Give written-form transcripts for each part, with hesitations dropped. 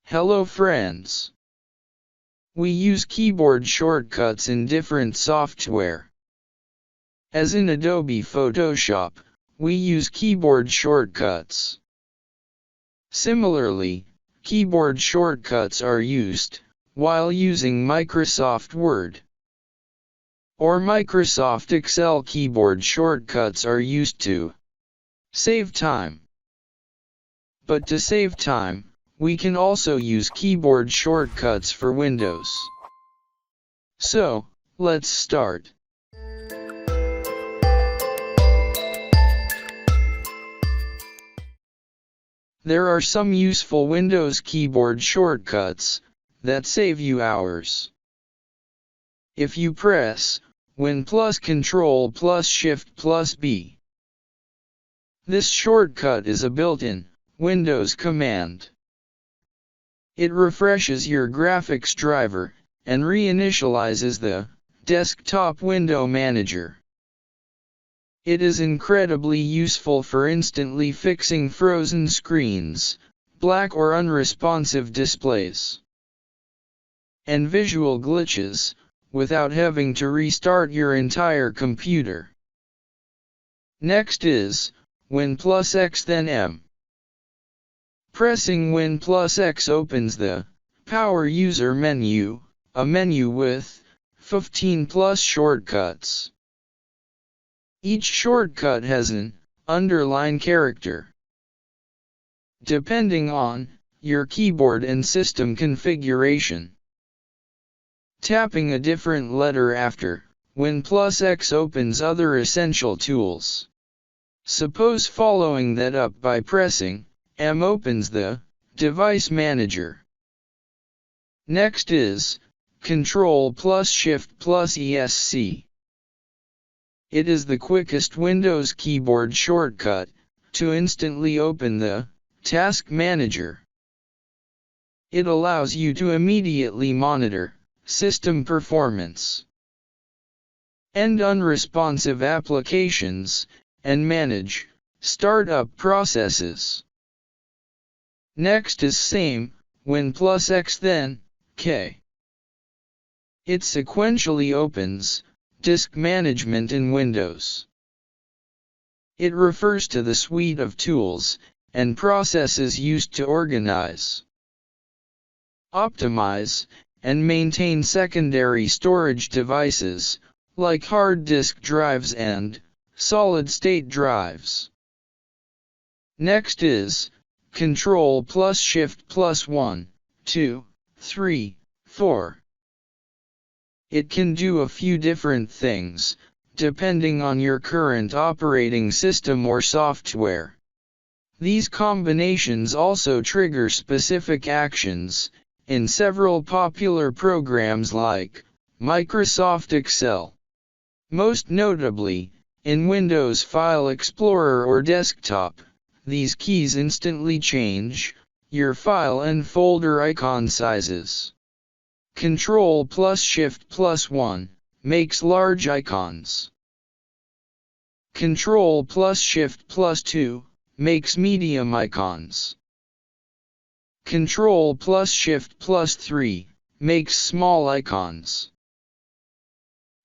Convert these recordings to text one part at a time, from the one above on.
Hello friends. We use keyboard shortcuts in different software. As in Adobe Photoshop, we use keyboard shortcuts. Similarly, keyboard shortcuts are used while using Microsoft Word or Microsoft Excel. Keyboard shortcuts are used to save time. But to save time, we can also use keyboard shortcuts for Windows. So, let's start. There are some useful Windows keyboard shortcuts that save you hours. If you press Win plus Control plus Shift plus B, this shortcut is a built-in Windows command. It refreshes your graphics driver and reinitializes the desktop window manager. It is incredibly useful for instantly fixing frozen screens, black or unresponsive displays, and visual glitches, without having to restart your entire computer. Next is Win plus X then M. Pressing Win plus X opens the Power User menu, a menu with 15 plus shortcuts. Each shortcut has an underline character. Depending on your keyboard and system configuration, tapping a different letter after Win plus X opens other essential tools. Suppose following that up by pressing M opens the Device Manager. Next is Control plus Shift plus ESC. It is the quickest Windows keyboard shortcut to instantly open the Task Manager. It allows you to immediately monitor system performance, end unresponsive applications, and manage startup processes. Next is same, Win plus X then K. It sequentially opens Disk Management in Windows. It refers to the suite of tools and processes used to organize, optimize, and maintain secondary storage devices, like hard disk drives and solid-state drives. Next is Control plus Shift plus 1, 2, 3, 4. It can do a few different things, depending on your current operating system or software. These combinations also trigger specific actions in several popular programs like Microsoft Excel. Most notably, in Windows File Explorer or desktop, these keys instantly change your file and folder icon sizes. Control plus Shift plus 1 makes large icons. Control plus Shift plus 2 makes medium icons. Control plus Shift plus 3 makes small icons.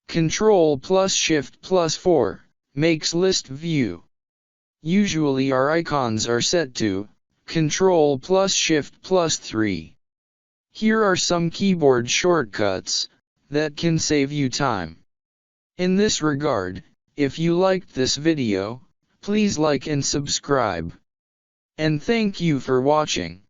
Control plus Shift plus 4 makes list view. Usually our icons are set to Control plus Shift plus 3. Here are some keyboard shortcuts that can save you time. In this regard, if you liked this video, please like and subscribe. And thank you for watching.